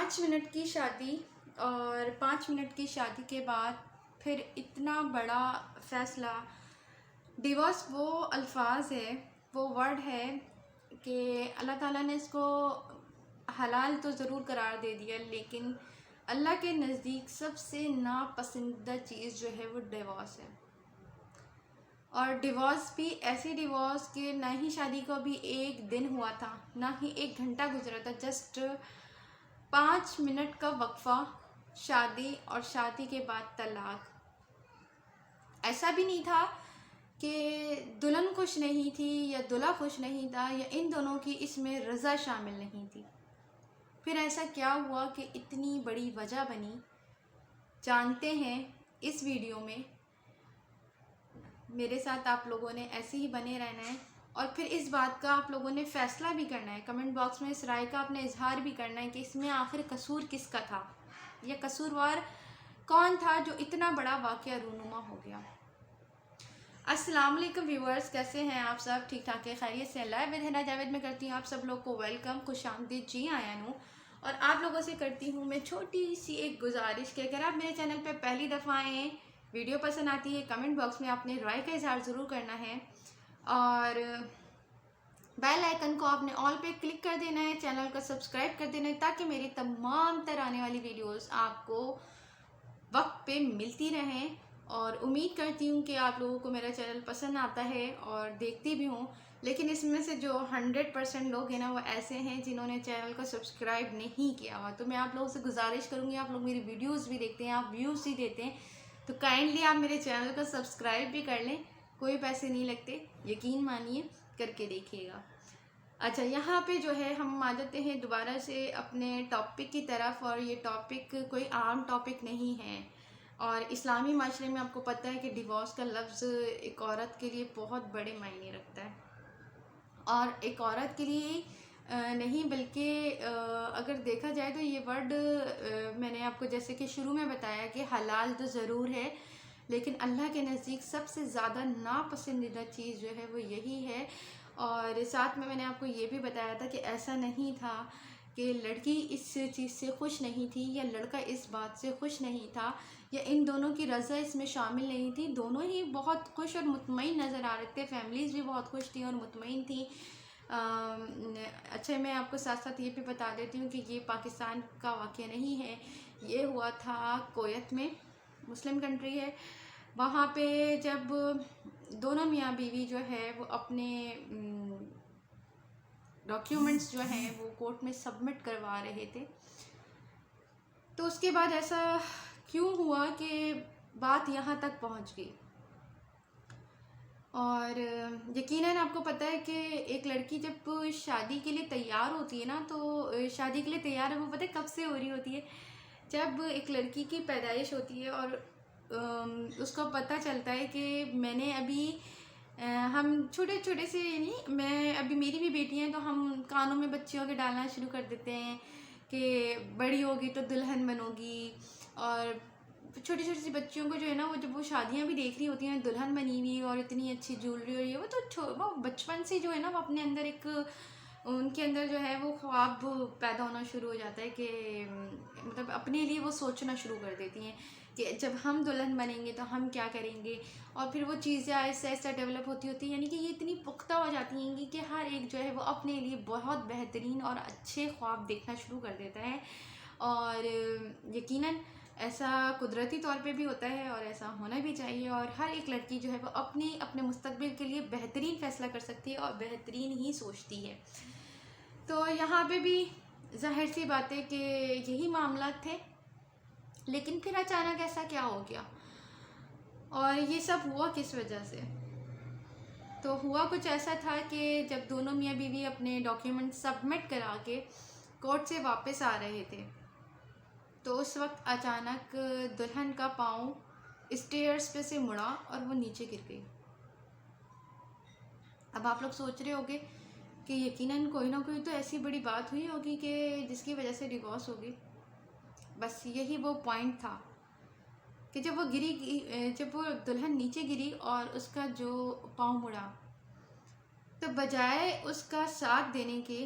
5 minute کی شادی اور 5 منٹ کی شادی کے بعد پھر اتنا بڑا فیصلہ. ڈیورس وہ الفاظ ہے، وہ ورڈ ہے کہ اللہ تعالیٰ نے اس کو حلال تو ضرور قرار دے دیا، لیکن اللہ کے نزدیک سب سے ناپسندیدہ چیز جو ہے وہ ڈیورس ہے. اور ڈیورس بھی ایسی ڈیورس کہ نہ ہی شادی کو بھی ایک دن ہوا تھا، نہ ہی 1 گھنٹہ گزرا تھا، جسٹ 5 منٹ کا وقفہ، شادی اور شادی کے بعد طلاق. ایسا بھی نہیں تھا کہ دلہن خوش نہیں تھی یا دلہا خوش نہیں تھا یا ان دونوں کی اس میں رضا شامل نہیں تھی. پھر ایسا کیا ہوا کہ اتنی بڑی وجہ بنی؟ جانتے ہیں اس ویڈیو میں. میرے ساتھ آپ لوگوں نے ایسے ہی بنے رہنا ہے اور پھر اس بات کا آپ لوگوں نے فیصلہ بھی کرنا ہے. کمنٹ باکس میں اس رائے کا آپ نے اظہار بھی کرنا ہے کہ اس میں آخر قصور کس کا تھا یا قصوروار کون تھا جو اتنا بڑا واقعہ رونما ہو گیا. السلام علیکم ویورز، کیسے ہیں آپ سب؟ ٹھیک ٹھاک ہے، خیریت سے؟ اللہ ودھنا جاوید میں کرتی ہوں آپ سب لوگ کو ویلکم، خوش آمدید، جی آیا ہوں. اور آپ لوگوں سے کرتی ہوں میں چھوٹی سی ایک گزارش کہ اگر آپ میرے چینل پہ پہلی دفعہ آئے ہیں، ویڈیو پسند آتی ہے، کمنٹ باکس میں آپ نے رائے کا اظہار ضرور کرنا ہے اور بیل آئیکن کو آپ نے آل پہ کلک کر دینا ہے، چینل کو سبسکرائب کر دینا ہے تاکہ میری تمام تر آنے والی ویڈیوز آپ کو وقت پہ ملتی رہیں. اور امید کرتی ہوں کہ آپ لوگوں کو میرا چینل پسند آتا ہے اور دیکھتی بھی ہوں، لیکن اس میں سے جو 100% لوگ ہیں نا وہ ایسے ہیں جنہوں نے چینل کو سبسکرائب نہیں کیا ہوا. تو میں آپ لوگوں سے گزارش کروں گی، آپ لوگ میری ویڈیوز بھی دیکھتے ہیں، آپ ویوز ہی دیتے ہیں، تو کائنڈلی آپ میرے چینل کو سبسکرائب بھی کر لیں. کوئی پیسے نہیں لگتے، یقین مانیے، کر کے دیکھیے گا. اچھا، یہاں پہ جو ہے ہم آ جاتے ہیں دوبارہ سے اپنے ٹاپک کی طرف، اور یہ ٹاپک کوئی عام ٹاپک نہیں ہے. اور اسلامی معاشرے میں آپ کو پتہ ہے کہ ڈیورس کا لفظ ایک عورت کے لیے بہت بڑے معنی رکھتا ہے. اور ایک عورت کے لیے نہیں بلکہ اگر دیکھا جائے تو یہ ورڈ میں نے آپ کو جیسے کہ شروع میں بتایا کہ حلال تو ضرور ہے، لیکن اللہ کے نزدیک سب سے زیادہ ناپسندیدہ چیز جو ہے وہ یہی ہے. اور ساتھ میں نے آپ کو یہ بھی بتایا تھا کہ ایسا نہیں تھا کہ لڑکی اس چیز سے خوش نہیں تھی یا لڑکا اس بات سے خوش نہیں تھا یا ان دونوں کی رضا اس میں شامل نہیں تھی. دونوں ہی بہت خوش اور مطمئن نظر آ رہے تھے، فیملیز بھی بہت خوش تھیں اور مطمئن تھیں. اچھا، میں آپ کو ساتھ ساتھ یہ بھی بتا دیتی ہوں کہ یہ پاکستان کا واقعہ نہیں ہے، یہ ہوا تھا کویت میں، مسلم کنٹری ہے. وہاں پہ جب دونوں میاں بیوی جو ہے وہ اپنے ڈاکیومنٹس جو ہیں وہ کورٹ میں سبمٹ کروا رہے تھے، تو اس کے بعد ایسا کیوں ہوا کہ بات یہاں تک پہنچ گئی. اور یقیناً آپ کو پتہ ہے کہ ایک لڑکی جب شادی کے لیے تیار ہوتی ہے نا، تو شادی کے لیے تیار ہے وہ پتہ ہے کب سے ہو رہی ہوتی ہے؟ جب ایک لڑکی کی پیدائش ہوتی ہے اور اس کو پتہ چلتا ہے کہ میں نے ابھی ہم چھوٹے چھوٹے سے، یعنی میں ابھی، میری بھی بیٹی ہیں تو ہم کانوں میں بچیوں کے ڈالنا شروع کر دیتے ہیں کہ بڑی ہوگی تو دلہن بنوگی. اور چھوٹی چھوٹی سی بچیوں کو جو ہے نا، وہ جب وہ شادیاں بھی دیکھ رہی ہوتی ہیں دلہن بنی ہوئی اور اتنی اچھی جولری ہو رہی ہے، وہ تو وہ بچپن سے جو ہے نا وہ اپنے اندر ایک، ان کے اندر جو ہے وہ خواب پیدا ہونا شروع ہو جاتا ہے کہ مطلب اپنے لیے وہ سوچنا شروع کر دیتی ہیں کہ جب ہم دلہن بنیں گے تو ہم کیا کریں گے. اور پھر وہ چیزیں آہستہ آہستہ ڈیولپ ہوتی ہیں، یعنی کہ یہ اتنی پختہ ہو جاتی ہیں کہ ہر ایک جو ہے وہ اپنے لیے بہت بہترین اور اچھے خواب دیکھنا شروع کر دیتا ہے. اور یقیناً ایسا قدرتی طور پہ بھی ہوتا ہے اور ایسا ہونا بھی چاہیے، اور ہر ایک لڑکی جو ہے وہ اپنے مستقبل کے لیے بہترین فیصلہ کر سکتی ہے اور بہترین ہی سوچتی ہے. تو یہاں پہ بھی ظاہر سی بات ہے کہ یہی معاملات تھے، لیکن پھر اچانک ایسا کیا ہو گیا اور یہ سب ہوا کس وجہ سے؟ تو ہوا کچھ ایسا تھا کہ جب دونوں میاں بیوی اپنے ڈاکیومنٹ سبمٹ کرا کے کورٹ سے واپس آ رہے تھے، تو اس وقت اچانک دلہن کا پاؤں اسٹیئرز پہ سے مڑا اور وہ نیچے گر گئی. اب آپ لوگ سوچ رہے ہوگے کہ یقیناً کوئی نہ کوئی تو ایسی بڑی بات ہوئی ہوگی کہ جس کی وجہ سے ڈیورس ہوگی. بس یہی وہ پوائنٹ تھا کہ جب وہ جب وہ دلہن نیچے گری اور اس کا جو پاؤں مڑا، تو بجائے اس کا ساتھ دینے کے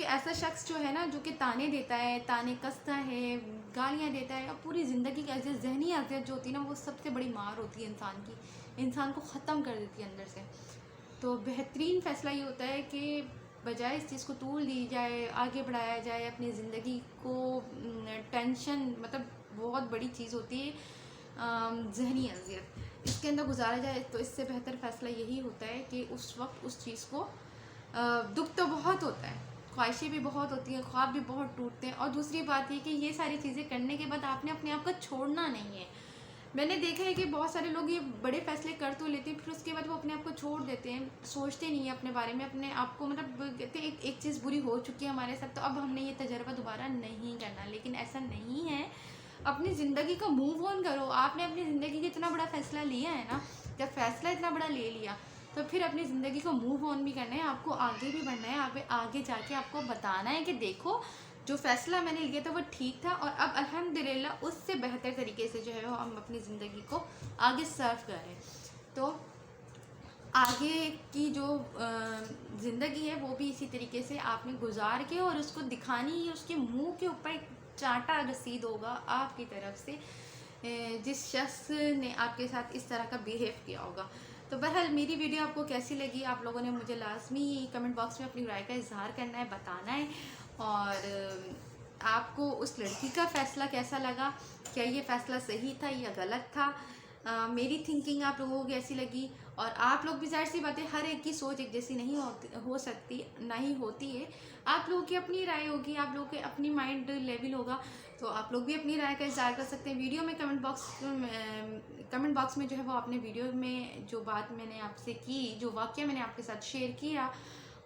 کیونکہ ایسا شخص جو ہے نا جو کہ تانے دیتا ہے، تانے کستا ہے، گالیاں دیتا ہے، اور پوری زندگی کی ایسی ذہنی اذیت جو ہوتی ہے نا وہ سب سے بڑی مار ہوتی ہے انسان کی، انسان کو ختم کر دیتی ہے اندر سے. تو بہترین فیصلہ یہ ہوتا ہے کہ بجائے اس چیز کو طول دی جائے، آگے بڑھایا جائے اپنی زندگی کو. ٹینشن مطلب بہت بڑی چیز ہوتی ہے ذہنی اذیت، اس کے اندر گزارا جائے تو اس سے بہتر فیصلہ یہی ہوتا ہے کہ اس وقت اس چیز کو دکھ تو بہت ہوتا ہے، خواہشیں بھی بہت ہوتی ہیں، خواب بھی بہت ٹوٹتے ہیں، اور دوسری بات یہ کہ یہ ساری چیزیں کرنے کے بعد آپ نے اپنے آپ کو چھوڑنا نہیں ہے. میں نے دیکھا ہے کہ بہت سارے لوگ یہ بڑے فیصلے کر تو لیتے ہیں، پھر اس کے بعد وہ اپنے آپ کو چھوڑ دیتے ہیں، سوچتے نہیں ہیں اپنے بارے میں، اپنے آپ کو مطلب کہتے ہیں ایک چیز بری ہو چکی ہے ہمارے ساتھ تو اب ہم نے یہ تجربہ دوبارہ نہیں کرنا. لیکن ایسا نہیں ہے، اپنی زندگی کا موو آن کرو. آپ نے اپنی زندگی کا اتنا بڑا فیصلہ لیا ہے نا، جب فیصلہ اتنا بڑا لے لیا تو پھر اپنی زندگی کو موو آن بھی کرنا ہے، آپ کو آگے بھی بڑھنا ہے. آپ آگے جا کے آپ کو بتانا ہے کہ دیکھو جو فیصلہ میں نے لیا تھا وہ ٹھیک تھا، اور اب الحمدللہ اس سے بہتر طریقے سے جو ہے وہ ہم اپنی زندگی کو آگے سرو کریں. تو آگے کی جو زندگی ہے وہ بھی اسی طریقے سے آپ نے گزار کے اور اس کو دکھانی ہے، اس کے منہ کے اوپر ایک چانٹا رسید ہوگا آپ کی طرف سے جس شخص نے آپ کے ساتھ اس طرح کا بیہیو کیا ہوگا. تو بہرحال میری ویڈیو آپ کو کیسی لگی، آپ لوگوں نے مجھے لازمی کمنٹ باکس میں اپنی رائے کا اظہار کرنا ہے، بتانا ہے. اور آپ کو اس لڑکی کا فیصلہ کیسا لگا، کیا یہ فیصلہ صحیح تھا یا غلط تھا، میری تھنکنگ آپ لوگوں کو کیسی لگی. اور آپ لوگ بھی ظاہر سی بات ہے ہر ایک کی سوچ ایک جیسی نہیں ہو سکتی، نہ ہی ہوتی ہے. آپ لوگوں کی اپنی رائے ہوگی، آپ لوگوں کے اپنی مائنڈ لیول ہوگا، تو آپ لوگ بھی اپنی رائے کا اظہار کر سکتے ہیں. ویڈیو میں کمنٹ باکس میں جو ہے وہ آپ نے ویڈیو میں جو بات میں نے آپ سے کی، جو واقعہ میں نے آپ کے ساتھ شیئر کیا،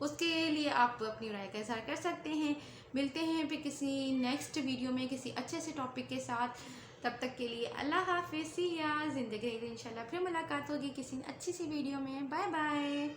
اس کے لیے آپ اپنی رائے کا اظہار کر سکتے ہیں. ملتے ہیں پھر کسی نیکسٹ ویڈیو میں کسی اچھے سے ٹاپک کے ساتھ. تب تک کے لیے اللہ حافظ، یا زندگی انشاءاللہ پھر ملاقات ہوگی کسی اچھی سی ویڈیو میں. Bye bye.